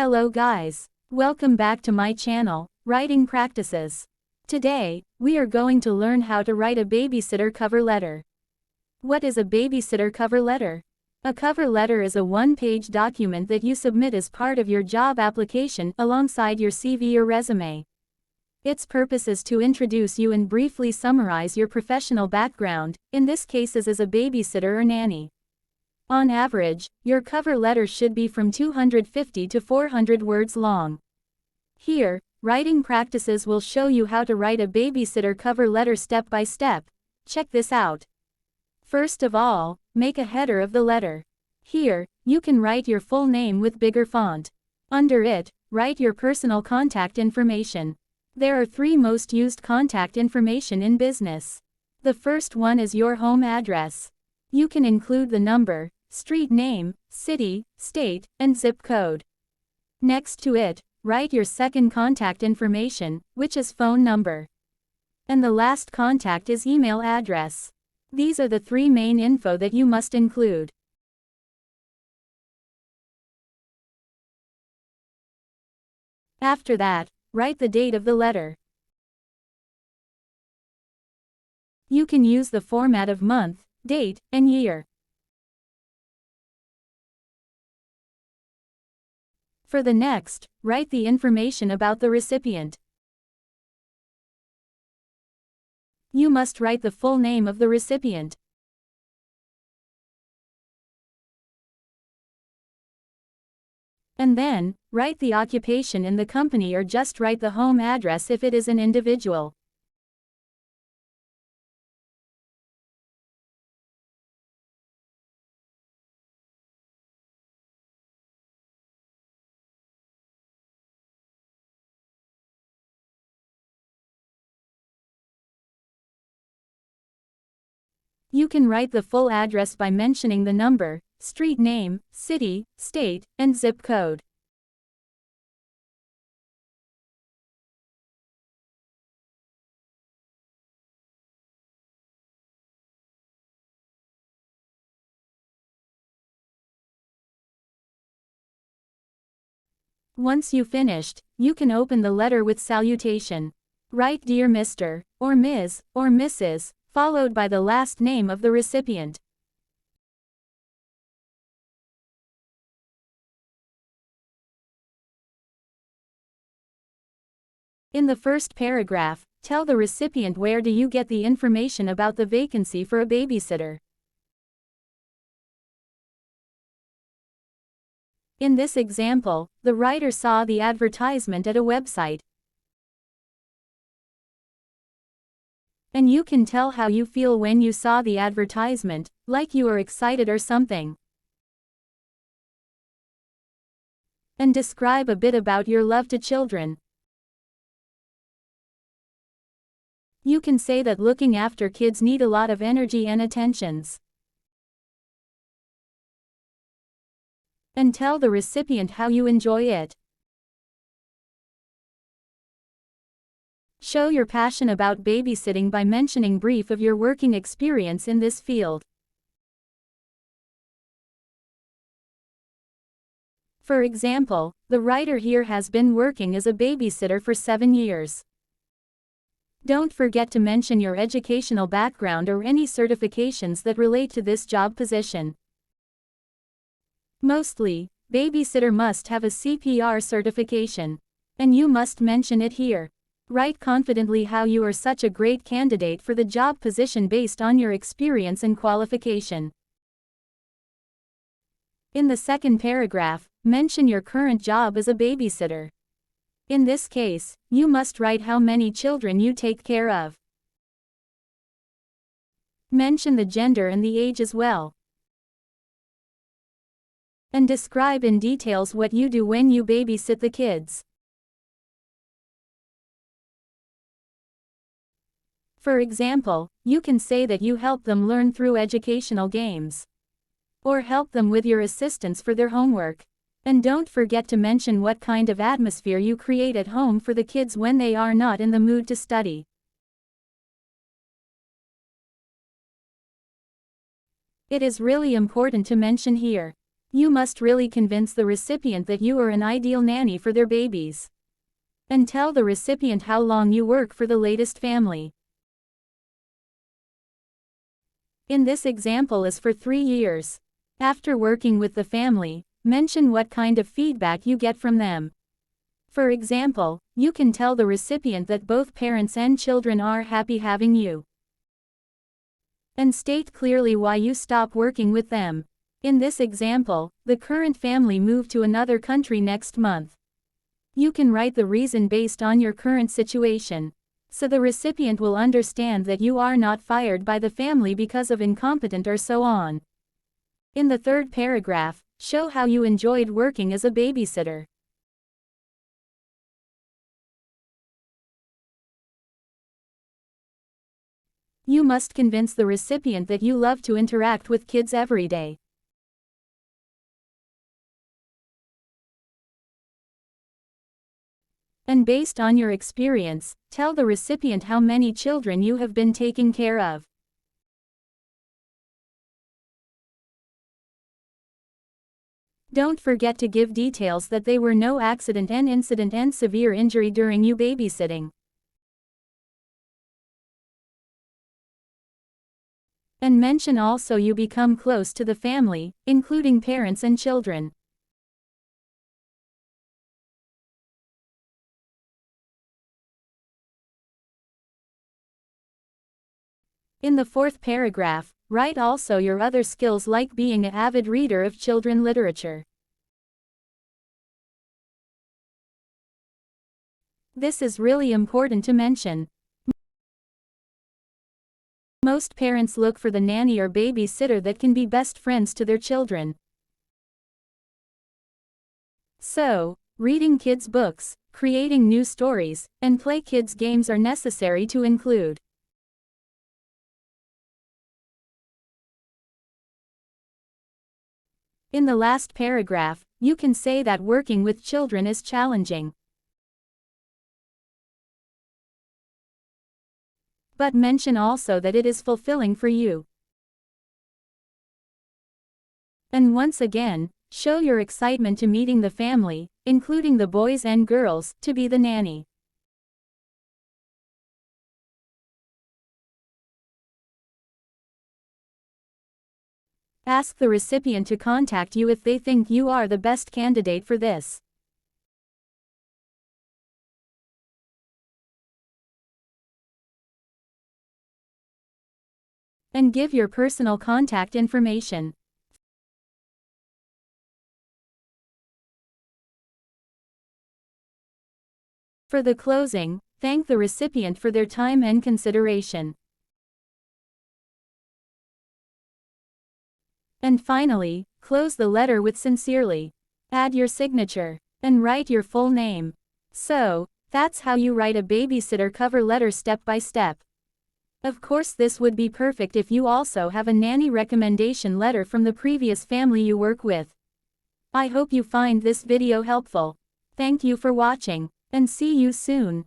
Hello guys. Welcome back to my channel, Writing Practices. Today, we are going to learn how to write a babysitter cover letter. What is a babysitter cover letter? A cover letter is a one-page document that you submit as part of your job application alongside your CV or resume. Its purpose is to introduce you and briefly summarize your professional background, in this case as a babysitter or nanny. On average, your cover letter should be from 250 to 400 words long. Here, Writing Practices will show you how to write a babysitter cover letter step by step. Check this out. First of all, make a header of the letter. Here, you can write your full name with bigger font. Under it, write your personal contact information. There are three most used contact information in business. The first one is your home address. You can include the number, street name, city, state, and zip code. Next to it, write your second contact information, which is phone number. And the last contact is email address. These are the three main info that you must include. After that, write the date of the letter. You can use the format of month, date, and year. For the next, write the information about the recipient. You must write the full name of the recipient. And then, write the occupation in the company or just write the home address if it is an individual. You can write the full address by mentioning the number, street name, city, state, and zip code. Once you finished, you can open the letter with salutation. Write Dear Mr. or Ms. or Mrs., followed by the last name of the recipient. In the first paragraph, tell the recipient where do you get the information about the vacancy for a babysitter. In this example, the writer saw the advertisement at a website. And you can tell how you feel when you saw the advertisement, like you are excited or something. And describe a bit about your love to children. You can say that looking after kids need a lot of energy and attentions. And tell the recipient how you enjoy it. Show your passion about babysitting by mentioning brief of your working experience in this field. For example, the writer here has been working as a babysitter for 7 years. Don't forget to mention your educational background or any certifications that relate to this job position. Mostly, babysitter must have a CPR certification. And you must mention it here. Write confidently how you are such a great candidate for the job position based on your experience and qualification. In the second paragraph, mention your current job as a babysitter. In this case, you must write how many children you take care of. Mention the gender and the age as well. And describe in details what you do when you babysit the kids. For example, you can say that you help them learn through educational games. Or help them with your assistance for their homework. And don't forget to mention what kind of atmosphere you create at home for the kids when they are not in the mood to study. It is really important to mention here. You must really convince the recipient that you are an ideal nanny for their babies. And tell the recipient how long you work for the latest family. In this example is for 3 years. After working with the family, mention what kind of feedback you get from them. For example, you can tell the recipient that both parents and children are happy having you. And state clearly why you stop working with them. In this example, the current family moved to another country next month. You can write the reason based on your current situation, so the recipient will understand that you are not fired by the family because of incompetent or so on. In the third paragraph, show how you enjoyed working as a babysitter. You must convince the recipient that you love to interact with kids every day. And based on your experience, tell the recipient how many children you have been taking care of. Don't forget to give details that there were no accident and incident and severe injury during you babysitting. And mention also you become close to the family, including parents and children. In the fourth paragraph, write also your other skills like being an avid reader of children literature. This is really important to mention. Most parents look for the nanny or babysitter that can be best friends to their children. So, reading kids' books, creating new stories, and play kids' games are necessary to include. In the last paragraph, you can say that working with children is challenging. But mention also that it is fulfilling for you. And once again, show your excitement to meeting the family, including the boys and girls, to be the nanny. Ask the recipient to contact you if they think you are the best candidate for this. And give your personal contact information. For the closing, thank the recipient for their time and consideration. And finally, close the letter with sincerely. Add your signature. And write your full name. So, that's how you write a babysitter cover letter step by step. Of course, this would be perfect if you also have a nanny recommendation letter from the previous family you work with. I hope you find this video helpful. Thank you for watching, and see you soon.